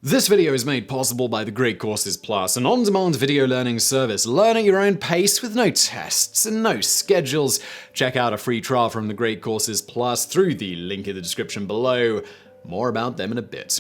This video is made possible by the Great Courses Plus, an on-demand video learning service. Learn at your own pace with no tests and no schedules. Check out a free trial from the Great Courses Plus through the link in the description below. More about them in a bit.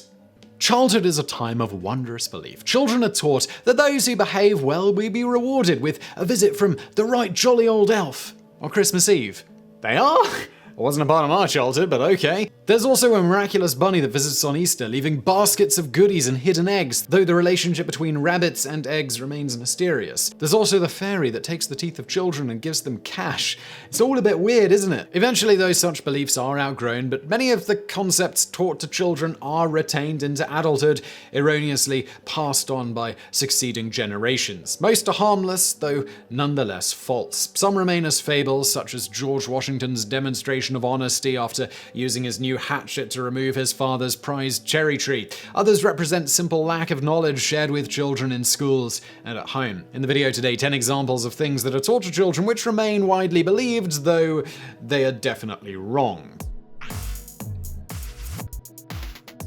Childhood is a time of wondrous belief. Children are taught that those who behave well will be rewarded with a visit from the right jolly old elf on Christmas Eve. They are? It wasn't a part of my childhood, but okay. There's also a miraculous bunny that visits on Easter, leaving baskets of goodies and hidden eggs, though the relationship between rabbits and eggs remains mysterious. There's also the fairy that takes the teeth of children and gives them cash. It's all a bit weird, isn't it? Eventually, though, such beliefs are outgrown, but many of the concepts taught to children are retained into adulthood, erroneously passed on by succeeding generations. Most are harmless, though nonetheless false. Some remain as fables, such as George Washington's demonstration of honesty after using his new hatchet to remove his father's prized cherry tree. Others represent simple lack of knowledge shared with children in schools and at home. In the video today, 10 examples of things that are taught to children which remain widely believed, though they are definitely wrong.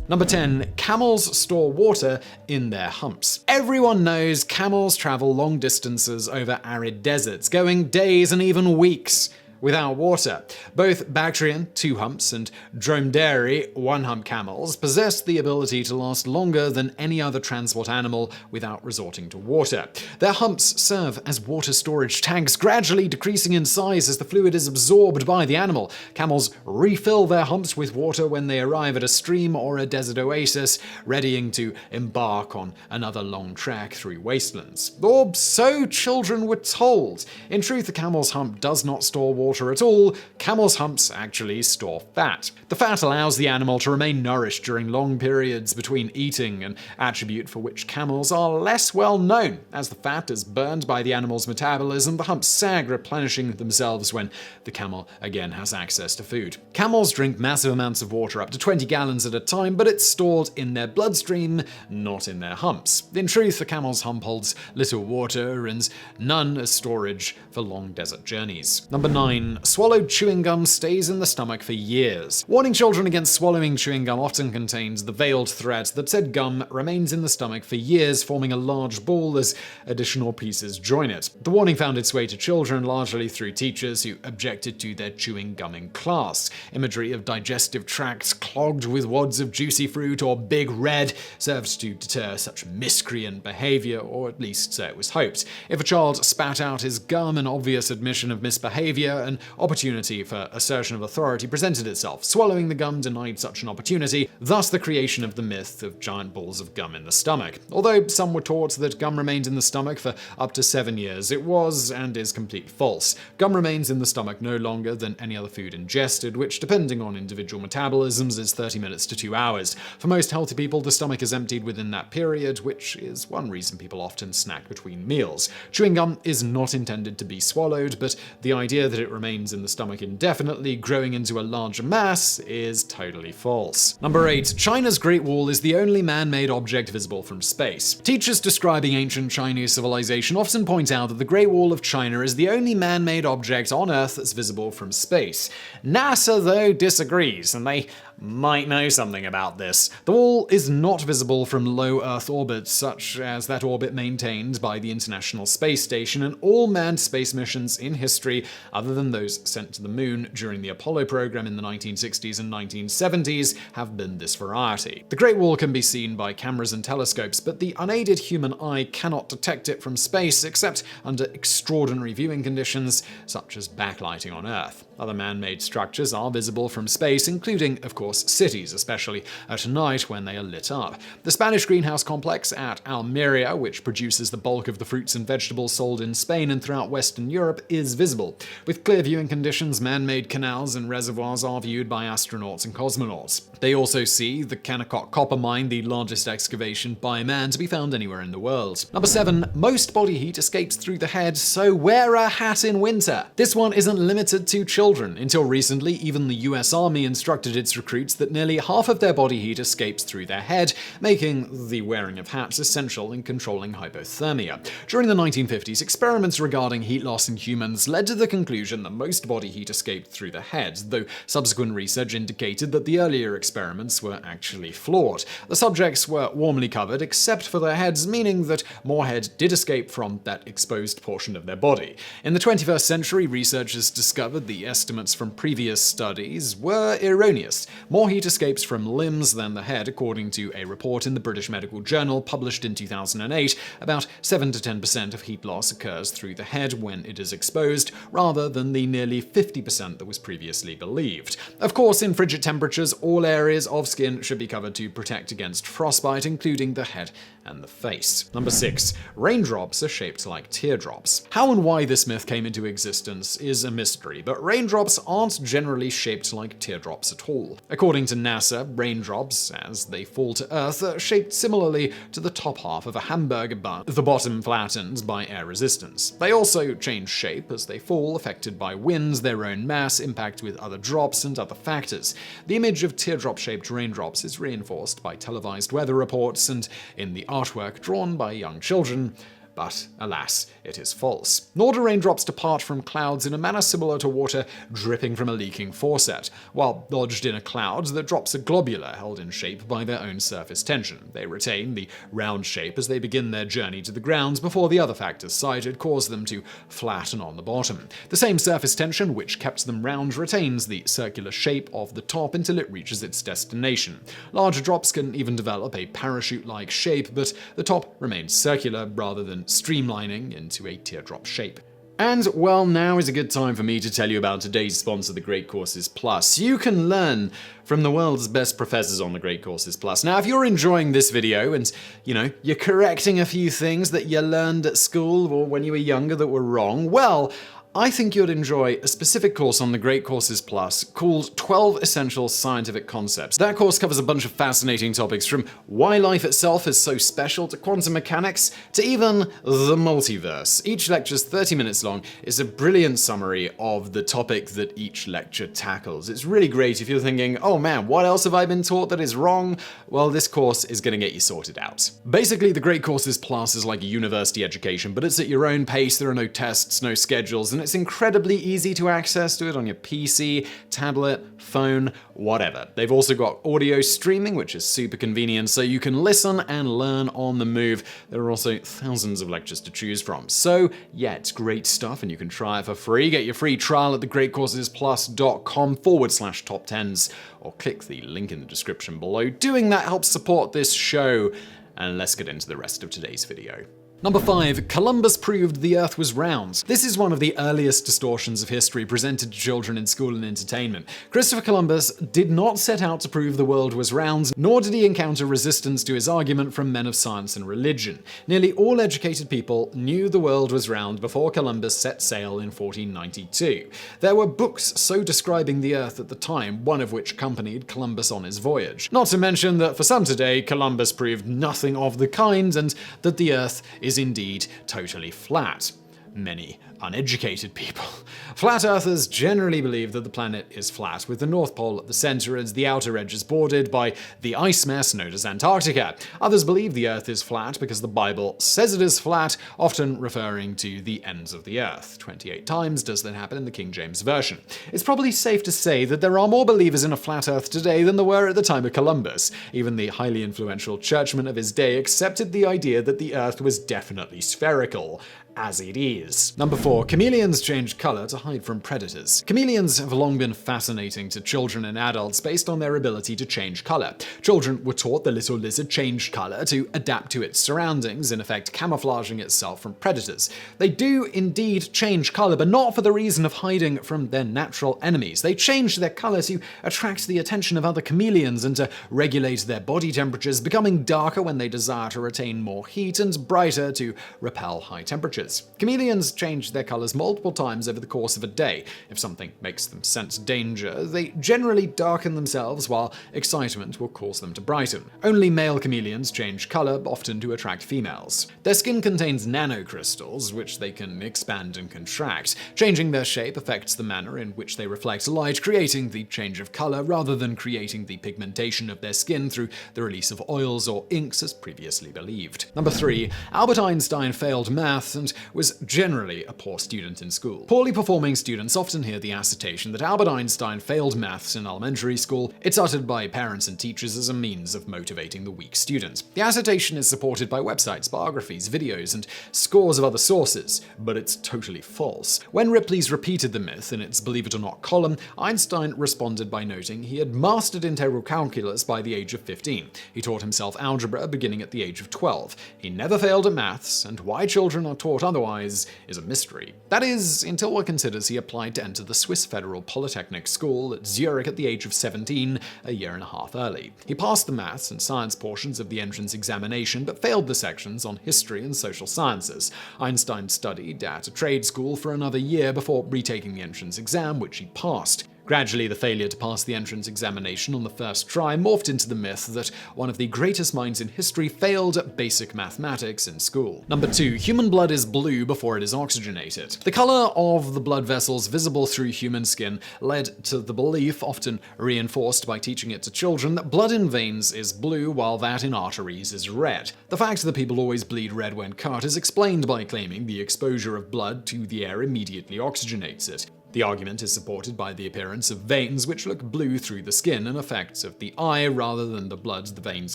Number 10. Camels store water in their humps. Everyone knows camels travel long distances over arid deserts, going days and even weeks without water. Both Bactrian, 2 humps, and Dromedary, 1 hump camels possess the ability to last longer than any other transport animal without resorting to water. Their humps serve as water storage tanks, gradually decreasing in size as the fluid is absorbed by the animal. Camels refill their humps with water when they arrive at a stream or a desert oasis, readying to embark on another long trek through wastelands. Or so children were told. In truth, a camel's hump does not store water at all. Camels' humps actually store fat. The fat allows the animal to remain nourished during long periods between eating, an attribute for which camels are less well known. As the fat is burned by the animal's metabolism, the humps sag, replenishing themselves when the camel again has access to food. Camels drink massive amounts of water, up to 20 gallons at a time, but it's stored in their bloodstream, not in their humps. In truth, a camel's hump holds little water and none as storage for long desert journeys. Number 9. Swallowed chewing gum stays in the stomach for years. Warning children against swallowing chewing gum often contains the veiled threat that said gum remains in the stomach for years, forming a large ball as additional pieces join it. The warning found its way to children largely through teachers who objected to their chewing gum in class. Imagery of digestive tracts clogged with wads of juicy fruit or Big Red served to deter such miscreant behavior, or at least so it was hoped. If a child spat out his gum, an obvious admission of misbehavior, an opportunity for assertion of authority presented itself. Swallowing the gum denied such an opportunity, thus the creation of the myth of giant balls of gum in the stomach. Although some were taught that gum remained in the stomach for up to 7 years, it was and is completely false. Gum remains in the stomach no longer than any other food ingested, which, depending on individual metabolisms, is 30 minutes to 2 hours. For most healthy people, the stomach is emptied within that period, which is one reason people often snack between meals. Chewing gum is not intended to be swallowed, but the idea that it remains in the stomach indefinitely, growing into a larger mass, is totally false. Number 8. China's Great Wall is the only man-made object visible from space. Teachers describing ancient Chinese civilization often point out that the Great Wall of China is the only man-made object on Earth that's visible from space. NASA, though, disagrees, and they might know something about this. The wall is not visible from low Earth orbits, such as that orbit maintained by the International Space Station, and all manned space missions in history, other than those sent to the moon during the Apollo program in the 1960s and 1970s, have been this variety. The Great Wall can be seen by cameras and telescopes, but the unaided human eye cannot detect it from space except under extraordinary viewing conditions, such as backlighting on Earth. Other man-made structures are visible from space, including, of course, cities, especially at night when they are lit up. The Spanish greenhouse complex at Almeria, which produces the bulk of the fruits and vegetables sold in Spain and throughout Western Europe, is visible. With clear viewing conditions, man-made canals and reservoirs are viewed by astronauts and cosmonauts. They also see the Kennecott copper mine, the largest excavation by man to be found anywhere in the world. Number 7. Most body heat escapes through the head, so wear a hat in winter. This one isn't limited to children. children. Until recently, even the US Army instructed its recruits that nearly half of their body heat escapes through their head, making the wearing of hats essential in controlling hypothermia. During the 1950s, experiments regarding heat loss in humans led to the conclusion that most body heat escaped through the head, though subsequent research indicated that the earlier experiments were actually flawed. The subjects were warmly covered except for their heads, meaning that more head did escape from that exposed portion of their body. In the 21st century, researchers discovered the estimates from previous studies were erroneous. More heat escapes from limbs than the head, according to a report in the British Medical Journal published in 2008. About 7 to 10% of heat loss occurs through the head when it is exposed, rather than the nearly 50% that was previously believed. Of course, in frigid temperatures, all areas of skin should be covered to protect against frostbite, including the head and the face. Number 6. Raindrops are shaped like teardrops. How and why this myth came into existence is a mystery, but raindrops aren't generally shaped like teardrops at all. According to NASA, raindrops, as they fall to Earth, are shaped similarly to the top half of a hamburger bun, the bottom flattened by air resistance. They also change shape as they fall, affected by winds, their own mass, impact with other drops, and other factors. The image of teardrop-shaped raindrops is reinforced by televised weather reports and in the artwork drawn by young children. But alas, it is false. Nor do raindrops depart from clouds in a manner similar to water dripping from a leaking faucet. While lodged in a cloud, the drops are globular, held in shape by their own surface tension. They retain the round shape as they begin their journey to the ground before the other factors cited cause them to flatten on the bottom. The same surface tension which kept them round retains the circular shape of the top until it reaches its destination. Larger drops can even develop a parachute-like shape, but the top remains circular rather than streamlining into a teardrop shape. And, well, now is a good time for me to tell you about today's sponsor, the Great Courses Plus. You can learn from the world's best professors on the Great Courses Plus. Now, if you're enjoying this video and, you're correcting a few things that you learned at school or when you were younger that were wrong, well, I think you'd enjoy a specific course on the Great Courses Plus called 12 Essential Scientific Concepts. That course covers a bunch of fascinating topics, from why life itself is so special to quantum mechanics to even the multiverse. Each lecture's 30 minutes long. It's a brilliant summary of the topic that each lecture tackles. It's really great if you're thinking, oh man, what else have I been taught that is wrong? Well, this course is going to get you sorted out. Basically, the Great Courses Plus is like a university education, but it's at your own pace. There are no tests, no schedules, and it's incredibly easy to access to it on your PC, tablet, phone, whatever. They've also got audio streaming, which is super convenient, so you can listen and learn on the move. There are also thousands of lectures to choose from. So yeah, it's great stuff and you can try it for free. Get your free trial at thegreatcoursesplus.com/TopTenz or click the link in the description below. Doing that helps support this show. And let's get into the rest of today's video. Number 5. Columbus proved the Earth was round. This is one of the earliest distortions of history presented to children in school and entertainment. Christopher Columbus did not set out to prove the world was round, nor did he encounter resistance to his argument from men of science and religion. Nearly all educated people knew the world was round before Columbus set sail in 1492. There were books so describing the Earth at the time, one of which accompanied Columbus on his voyage. Not to mention that for some today, Columbus proved nothing of the kind and that the Earth is indeed totally flat. Many uneducated people. Flat earthers generally believe that the planet is flat, with the North Pole at the center and the outer edges bordered by the ice mass known as Antarctica. Others believe the Earth is flat because the Bible says it is flat, often referring to the ends of the Earth. 28 times does that happen in the King James Version. It's probably safe to say that there are more believers in a flat Earth today than there were at the time of Columbus. Even the highly influential churchmen of his day accepted the idea that the Earth was definitely spherical. As it is. Number 4. Chameleons change color to hide from predators. Chameleons have long been fascinating to children and adults based on their ability to change color. Children were taught the little lizard changed color to adapt to its surroundings, in effect camouflaging itself from predators. They do indeed change color, but not for the reason of hiding from their natural enemies. They change their color to attract the attention of other chameleons and to regulate their body temperatures, becoming darker when they desire to retain more heat and brighter to repel high temperatures. changes. Chameleons change their colors multiple times over the course of a day. If something makes them sense danger, they generally darken themselves, while excitement will cause them to brighten. Only male chameleons change color, often to attract females. Their skin contains nanocrystals, which they can expand and contract. Changing their shape affects the manner in which they reflect light, creating the change of color rather than creating the pigmentation of their skin through the release of oils or inks as previously believed. Number 3. Albert Einstein failed math and was generally a poor student in school. Poorly performing students often hear the assertion that Albert Einstein failed maths in elementary school. It's uttered by parents and teachers as a means of motivating the weak student. The assertion is supported by websites, biographies, videos, and scores of other sources, but it's totally false. When Ripley's repeated the myth in its Believe It or Not column, Einstein responded by noting he had mastered integral calculus by the age of 15. He taught himself algebra beginning at the age of 12. He never failed at maths, and why children are taught otherwise is a mystery. That is, until one considers he applied to enter the Swiss Federal Polytechnic School at Zurich at the age of 17, a year and a half early. He passed the maths and science portions of the entrance examination, but failed the sections on history and social sciences. Einstein studied at a trade school for another year before retaking the entrance exam, which he passed. Gradually, the failure to pass the entrance examination on the first try morphed into the myth that one of the greatest minds in history failed at basic mathematics in school. Number 2. Human blood is blue before it is oxygenated. The color of the blood vessels visible through human skin led to the belief, often reinforced by teaching it to children, that blood in veins is blue while that in arteries is red. The fact that people always bleed red when cut is explained by claiming the exposure of blood to the air immediately oxygenates it. The argument is supported by the appearance of veins which look blue through the skin, an effect of the eye rather than the blood the veins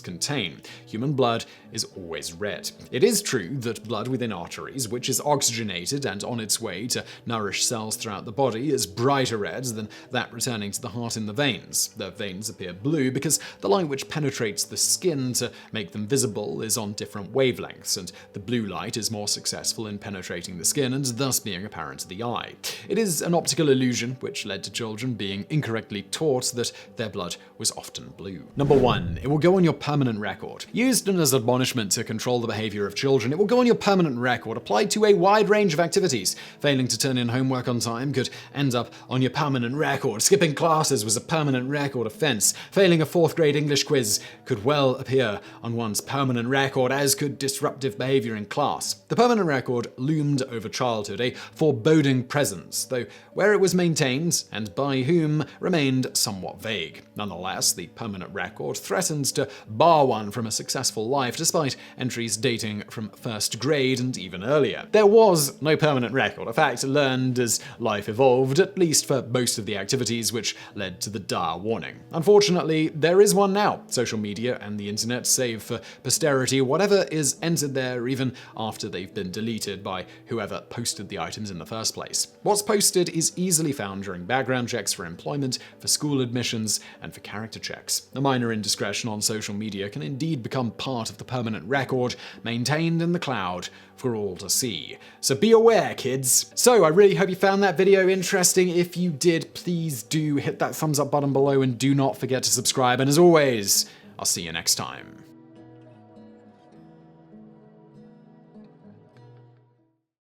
contain. Human blood is always red. It is true that blood within arteries, which is oxygenated and on its way to nourish cells throughout the body, is brighter red than that returning to the heart in the veins. The veins appear blue because the light which penetrates the skin to make them visible is on different wavelengths, and the blue light is more successful in penetrating the skin and thus being apparent to the eye. It is an optical illusion which led to children being incorrectly taught that their blood was often blue. Number 1. It will go on your permanent record. Used as admonishment to control the behavior of children, it will go on your permanent record, applied to a wide range of activities. Failing to turn in homework on time could end up on your permanent record. Skipping classes was a permanent record offense. Failing a 4th grade English quiz could well appear on one's permanent record, as could disruptive behavior in class. The permanent record loomed over childhood, a foreboding presence, though where it was maintained and by whom remained somewhat vague. Nonetheless, the permanent record threatened to bar one from a successful life, despite entries dating from 1st grade and even earlier. There was no permanent record, a fact learned as life evolved, at least for most of the activities which led to the dire warning. Unfortunately, there is one now. Social media and the internet save for posterity whatever is entered there, even after they've been deleted by whoever posted the items in the first place. What's posted is easily found during background checks for employment, for school admissions, and for character checks. A minor indiscretion on social media can indeed become part of the permanent record, maintained in the cloud for all to see. So be aware, kids. So I really hope you found that video interesting. If you did, please do hit that thumbs up button below and do not forget to subscribe. And as always, I'll see you next time.